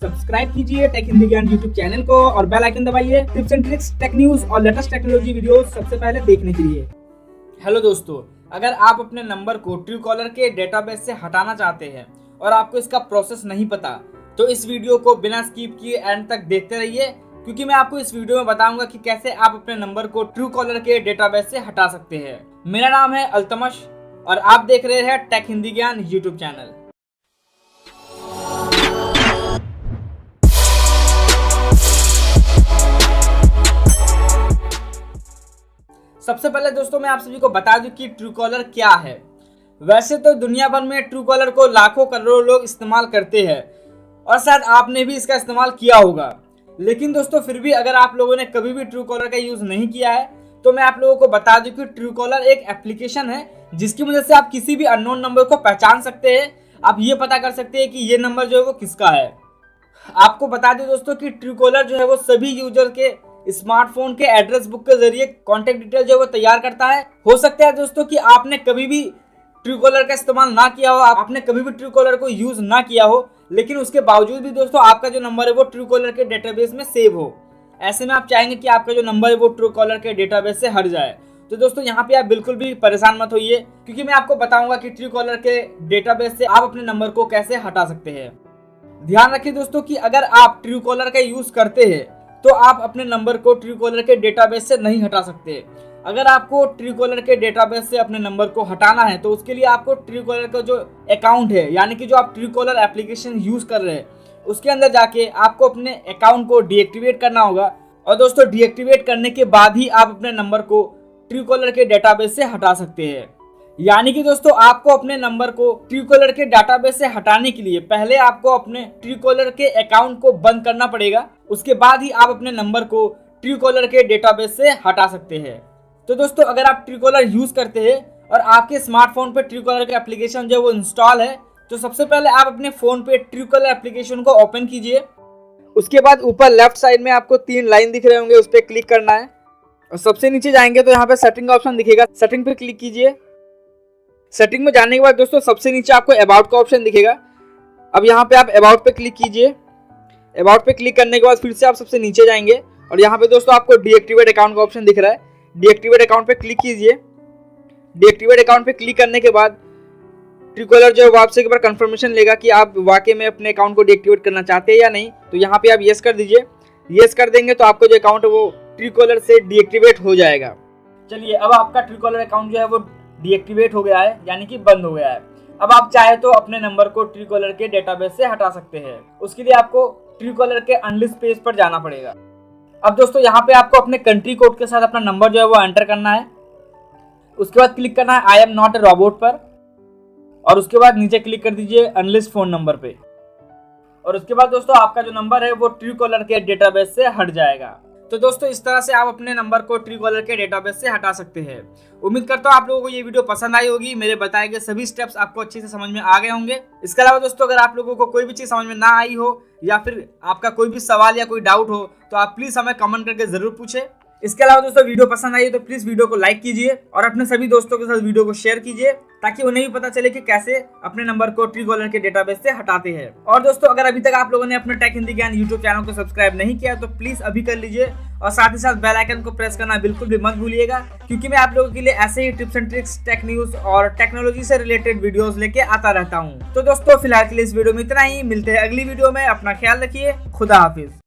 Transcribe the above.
Subscribe कीजिए take Hindi ज्ञान YouTube channel को और बेल आइकन दबाइए tips and tricks, tech news और लेटेस्ट टेक्नोलॉजी वीडियोस सबसे पहले देखने के लिए। हेलो दोस्तों, अगर आप अपने नंबर को ट्रू कॉलर के डेटाबेस से हटाना चाहते हैं और आपको इसका प्रोसेस नहीं पता, तो इस वीडियो को बिना स्किप किए एंड तक देखते रहिए, क्योंकि मैं आपको इस वीडियो में बताऊंगा कि कैसे आप अपने नंबर को ट्रू कॉलर के डेटाबेस से हटा सकते हैं। मेरा नाम है अल्तमश और आप देख रहे हैं टेक हिंदी ज्ञान यूट्यूब चैनल। सबसे पहले दोस्तों मैं आप सभी को बता दूं कि ट्रू कॉलर क्या है। वैसे तो दुनिया भर में ट्रू कॉलर को लाखों करोड़ों लोग इस्तेमाल करते हैं और शायद आपने भी इसका इस्तेमाल किया होगा, लेकिन दोस्तों फिर भी अगर आप लोगों ने कभी भी ट्रू कॉलर का यूज नहीं किया है तो मैं आप लोगों को बता दूं कि ट्रू कॉलर एक एप्लीकेशन है जिसकी मदद से आप किसी भी अननोन नंबर को पहचान सकते हैं। आप ये पता कर सकते हैं कि ये नंबर जो है वो किसका है। आपको बता दें दोस्तों कि ट्रू कॉलर जो है वो सभी यूजर के स्मार्टफोन के एड्रेस बुक के जरिए कॉन्टेक्ट डिटेल जो है वो तैयार करता है। हो सकता है दोस्तों कि आपने कभी भी ट्रू कॉलर का इस्तेमाल ना किया हो, आपने कभी भी ट्रू कॉलर को यूज ना किया हो, लेकिन उसके बावजूद भी दोस्तों आपका जो नंबर है वो ट्रू कॉलर के डेटाबेस में सेव हो। ऐसे में आप चाहेंगे कि आपका जो नंबर है वो ट्रू कॉलर के डेटाबेस से हट जाए। तो दोस्तों यहाँ पे आप बिल्कुल भी परेशान मत होइए, क्योंकि मैं आपको बताऊंगा कि ट्रू कॉलर के डेटाबेस से आप अपने नंबर को कैसे हटा सकते हैं। ध्यान रखिए दोस्तों कि अगर आप ट्रू कॉलर का यूज करते हैं तो आप अपने नंबर को ट्रू कॉलर के डेटाबेस से नहीं हटा सकते। अगर आपको ट्रू कॉलर के डेटाबेस से अपने नंबर को हटाना है तो उसके लिए आपको ट्रू कॉलर का जो अकाउंट है, यानी कि जो आप ट्रू कॉलर एप्लीकेशन यूज कर रहे हैं, उसके अंदर जाके आपको अपने अकाउंट को डीएक्टिवेट करना होगा। और दोस्तों डीएक्टिवेट करने के बाद ही आप अपने नंबर को ट्रू कॉलर के डेटाबेस से हटा सकते हैं। यानी कि दोस्तों आपको अपने नंबर को ट्रू कॉलर के डेटाबेस से हटाने के लिए पहले आपको अपने ट्रू कॉलर के अकाउंट को बंद करना पड़ेगा। उसके बाद ही आप अपने नंबर को ट्रू कॉलर के डेटाबेस से हटा सकते हैं। तो दोस्तों अगर आप ट्रू कॉलर यूज करते हैं और आपके स्मार्टफोन पे ट्रू कॉलर का एप्लीकेशन जो वो इंस्टॉल है, तो सबसे पहले आप अपने फोन पे ट्रू कॉलर एप्लीकेशन को ओपन कीजिए। उसके बाद ऊपर लेफ्ट साइड में आपको 3 लाइन दिख रहे होंगे, उस पर क्लिक करना है और सबसे नीचे जाएंगे तो यहाँ पे सेटिंग का ऑप्शन दिखेगा, सेटिंग पे क्लिक कीजिए। सेटिंग में जाने के बाद दोस्तों सबसे नीचे आपको अबाउट का ऑप्शन दिखेगा। अब यहाँ पे आप अबाउट पे क्लिक कीजिए। अबाउट पे क्लिक करने के बाद फिर से आप सबसे नीचे जाएंगे और यहाँ पे दोस्तों आपको डीएक्टिवेट अकाउंट का ऑप्शन दिख रहा है। डीएक्टिवेट अकाउंट पे क्लिक कीजिए। डीएक्टिवेट अकाउंट पे क्लिक करने के बाद ट्रू कॉलर जो है वो आपसे एक बार कंफर्मेशन लेगा कि आप वाकई में अपने अकाउंट को डीएक्टिवेट करना चाहते हैं या नहीं। तो यहाँ पे आप येस कर दीजिए। येस कर देंगे तो आपका जो अकाउंट है वो ट्रू कॉलर से डीएक्टिवेट हो जाएगा। चलिए अब आपका ट्रू कॉलर अकाउंट जो है वो डीएक्टिवेट हो गया है, यानी कि बंद हो गया है। अब आप चाहे तो अपने नंबर को ट्रू कॉलर के डेटाबेस से हटा सकते हैं। उसके लिए आपको ट्रू कॉलर के अनलिस्ट पेज पर जाना पड़ेगा। अब दोस्तों यहाँ पे आपको अपने कंट्री कोड के साथ अपना नंबर जो है वो एंटर करना है। उसके बाद क्लिक करना है I am not a robot पर और उसके बाद नीचे क्लिक कर दीजिए अनलिस्ट फोन नंबर पे। और उसके बाद दोस्तों आपका जो नंबर है वो ट्रू कॉलर के डेटाबेस से हट जाएगा। तो दोस्तों इस तरह से आप अपने नंबर को ट्रू कॉलर के डेटाबेस से हटा सकते हैं। उम्मीद करता हूँ आप लोगों को ये वीडियो पसंद आई होगी। मेरे बताए गए सभी स्टेप्स आपको अच्छे से समझ में आ गए होंगे। इसके अलावा दोस्तों अगर आप लोगों को कोई भी चीज़ समझ में ना आई हो या फिर आपका कोई भी सवाल या कोई डाउट हो तो आप प्लीज़ हमें कमेंट करके ज़रूर पूछें। इसके अलावा दोस्तों वीडियो पसंद आई तो प्लीज़ वीडियो को लाइक कीजिए और अपने सभी दोस्तों के साथ वीडियो को शेयर कीजिए, ताकि उन्हें भी पता चले कि कैसे अपने नंबर को ट्रू कॉलर के डेटाबेस से हटाते हैं। और दोस्तों अगर अभी तक आप लोगों ने अपने टेक हिंदी ज्ञान यूट्यूब चैनल को सब्सक्राइब नहीं किया तो प्लीज़ अभी कर लीजिए और साथ ही साथ बेल आइकन को प्रेस करना बिल्कुल भी मत भूलिएगा, क्योंकि मैं आप लोगों के लिए ऐसे ही tips and tricks, tech news और टेक्नोलॉजी से रिलेटेड वीडियोस लेके आता रहता हूँ। तो दोस्तों फिलहाल के लिए इस वीडियो में इतना ही। मिलते हैं अगली वीडियो में। अपना ख्याल रखिए। खुदा हाफिज।